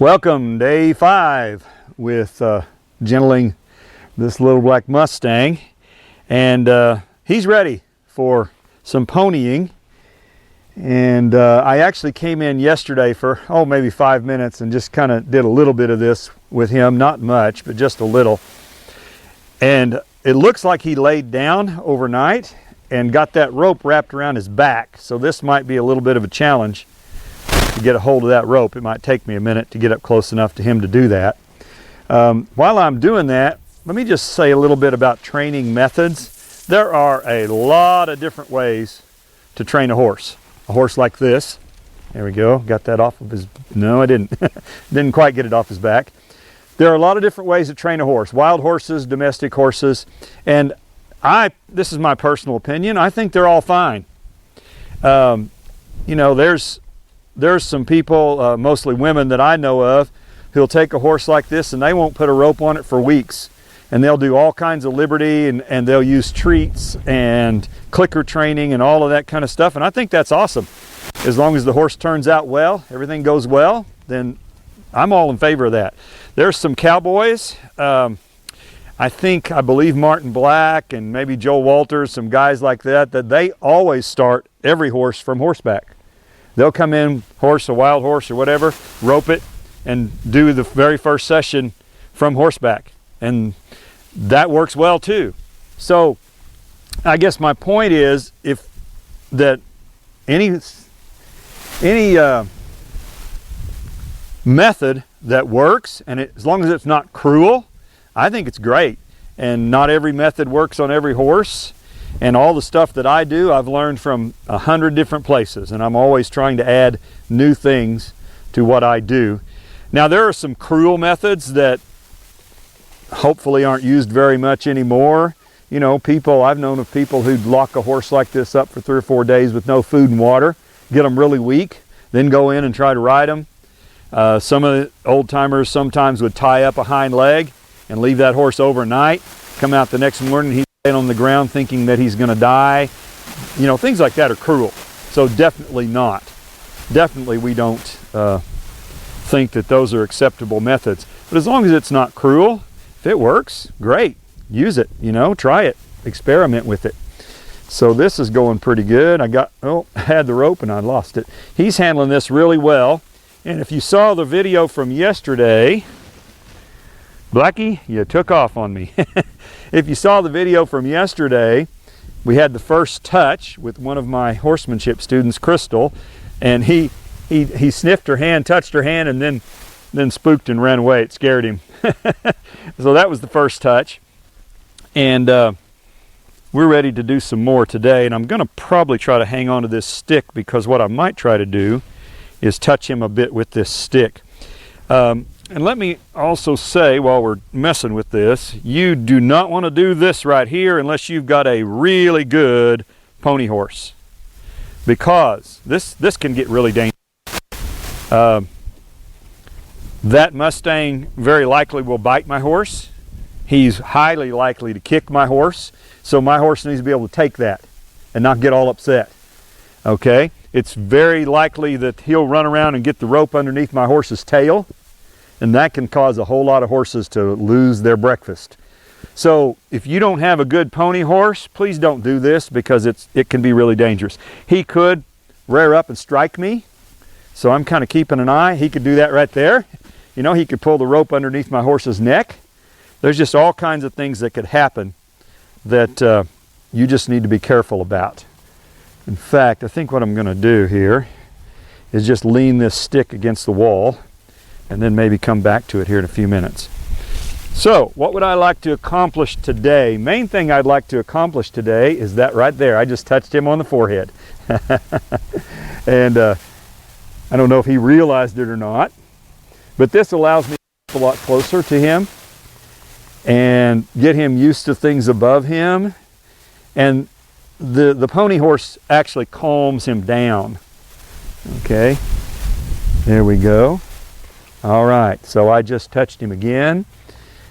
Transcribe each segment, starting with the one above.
Welcome, day 5 with gentling this little black Mustang, and he's ready for some ponying. And I actually came in yesterday for maybe 5 minutes and just kind of did a little bit of this with him, not much, but just a little. And it looks like he laid down overnight and got that rope wrapped around his back, so this might be a little bit of a challenge to get a hold of that rope. It might take me a minute to get up close enough to him to do that. While I'm doing that, let me just say a little bit about training methods. There are a lot of different ways to train a horse. A horse like this. There we go. Got that off of his... No, I didn't. Didn't quite get it off his back. There are a lot of different ways to train a horse. Wild horses, domestic horses. And this is my personal opinion, I think they're all fine. You know, there's some people, mostly women that I know of, who'll take a horse like this and they won't put a rope on it for weeks. And they'll do all kinds of liberty, and they'll use treats and clicker training and all of that kind of stuff. And I think that's awesome. As long as the horse turns out well, everything goes well, then I'm all in favor of that. There's some cowboys. I believe Martin Black and maybe Joe Walters, some guys like that they always start every horse from horseback. They'll come in, a wild horse or whatever, rope it, and do the very first session from horseback. And that works well too. So I guess my point is, if that any method that works, and as long as it's not cruel, I think it's great. And not every method works on every horse. And all the stuff that I do, I've learned from 100 different places, and I'm always trying to add new things to what I do. Now, there are some cruel methods that hopefully aren't used very much anymore. You know, I've known of people who'd lock a horse like this up for 3 or 4 days with no food and water, get them really weak, then go in and try to ride them. Some of the old timers sometimes would tie up a hind leg and leave that horse overnight, come out the next morning, he's laying on the ground thinking that he's going to die. You know, things like that are cruel. So definitely not. Definitely we don't think that those are acceptable methods. But as long as it's not cruel, if it works, great. Use it, you know, try it, experiment with it. So this is going pretty good. I had the rope and I lost it. He's handling this really well. And if you saw the video from yesterday, Blackie, you took off on me. If you saw the video from yesterday, we had the first touch with one of my horsemanship students, Crystal, and he sniffed her hand, touched her hand, and then spooked and ran away. It scared him. So that was the first touch. And we're ready to do some more today, and I'm going to probably try to hang on to this stick, because what I might try to do is touch him a bit with this stick. And let me also say, while we're messing with this, you do not want to do this right here unless you've got a really good pony horse, because this can get really dangerous. That Mustang very likely will bite my horse. He's highly likely to kick my horse, so my horse needs to be able to take that and not get all upset. Okay? It's very likely that he'll run around and get the rope underneath my horse's tail, and that can cause a whole lot of horses to lose their breakfast. So if you don't have a good pony horse, please don't do this, because it can be really dangerous. He could rear up and strike me, so I'm kind of keeping an eye. He could do that right there. You know, he could pull the rope underneath my horse's neck. There's just all kinds of things that could happen that you just need to be careful about. In fact, I think what I'm going to do here is just lean this stick against the wall and then maybe come back to it here in a few minutes. So, what would I like to accomplish today? Main thing I'd like to accomplish today is that right there. I just touched him on the forehead. And I don't know if he realized it or not, but this allows me to get a lot closer to him and get him used to things above him. And the pony horse actually calms him down. Okay, there we go. All right, so I just touched him again,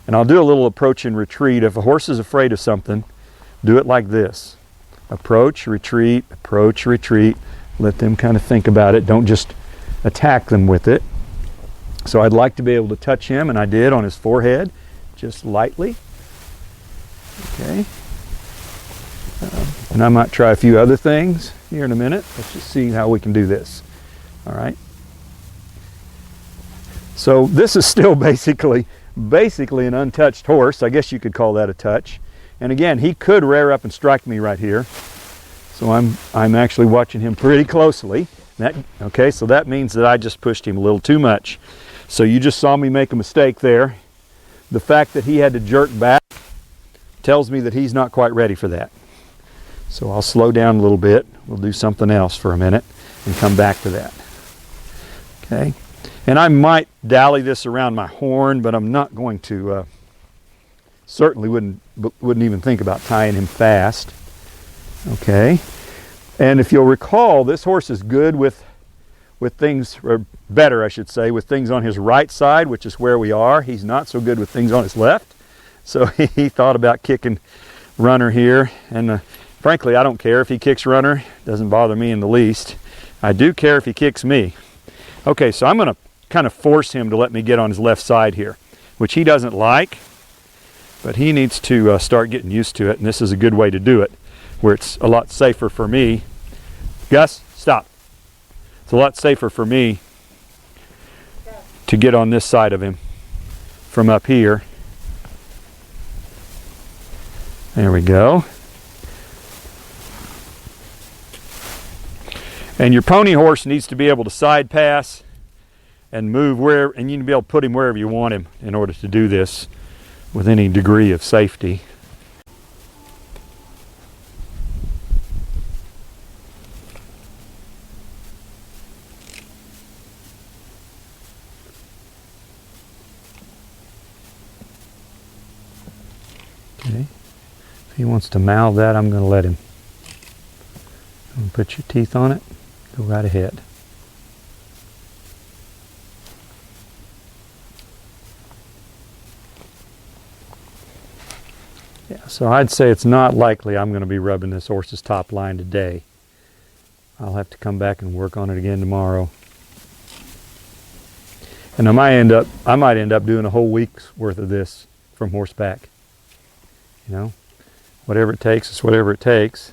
and I'll do a little approach and retreat. If a horse is afraid of something, do it like this. Approach, retreat, let them kind of think about it. Don't just attack them with it. So I'd like to be able to touch him, and I did on his forehead, just lightly. Okay. And I might try a few other things here in a minute. Let's just see how we can do this. All right. So this is still basically an untouched horse. I guess you could call that a touch. And again, he could rear up and strike me right here. So I'm actually watching him pretty closely. Okay, so that means that I just pushed him a little too much. So you just saw me make a mistake there. The fact that he had to jerk back tells me that he's not quite ready for that. So I'll slow down a little bit. We'll do something else for a minute and come back to that. Okay. And I might dally this around my horn, but I'm not going to, certainly wouldn't even think about tying him fast. Okay. And if you'll recall, this horse is good with things, or better I should say, with things on his right side, which is where we are. He's not so good with things on his left. So he thought about kicking runner here. And frankly, I don't care if he kicks runner. It doesn't bother me in the least. I do care if he kicks me. Okay, so I'm going to kind of force him to let me get on his left side here, which he doesn't like, but he needs to start getting used to it, and this is a good way to do it, where it's a lot safer for me. Gus, stop. It's a lot safer for me to get on this side of him from up here. There we go. And your pony horse needs to be able to side pass and move where, and you need to be able to put him wherever you want him in order to do this with any degree of safety. Okay. If he wants to mouth that, I'm going to let him. Put your teeth on it. Go right ahead. Yeah, so I'd say it's not likely I'm going to be rubbing this horse's top line today. I'll have to come back and work on it again tomorrow. And I might end up doing a whole week's worth of this from horseback. You know, whatever it takes is whatever it takes.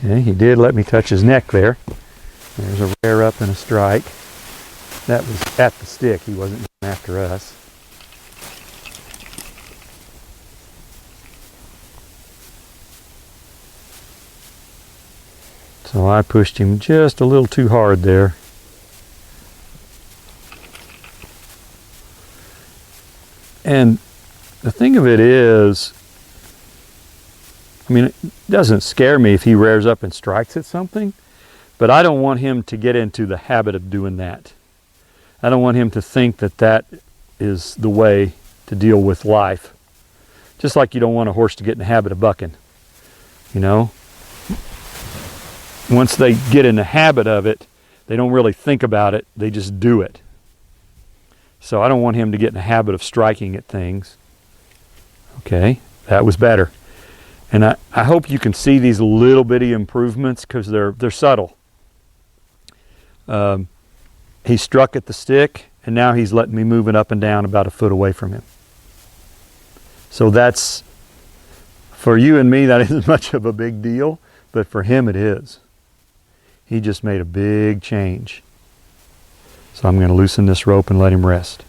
Okay, he did let me touch his neck there. There's a rear up and a strike. That was at the stick. He wasn't going after us. So I pushed him just a little too hard there. And the thing of it is, I mean, it doesn't scare me if he rears up and strikes at something, but I don't want him to get into the habit of doing that. I don't want him to think that that is the way to deal with life. Just like you don't want a horse to get in the habit of bucking. You know? Once they get in the habit of it, they don't really think about it, they just do it. So I don't want him to get in the habit of striking at things. Okay, that was better. And I hope you can see these little bitty improvements because they're subtle. He struck at the stick, and now he's letting me move it up and down about a foot away from him. So that's, for you and me, that isn't much of a big deal, but for him it is. He just made a big change. So I'm going to loosen this rope and let him rest.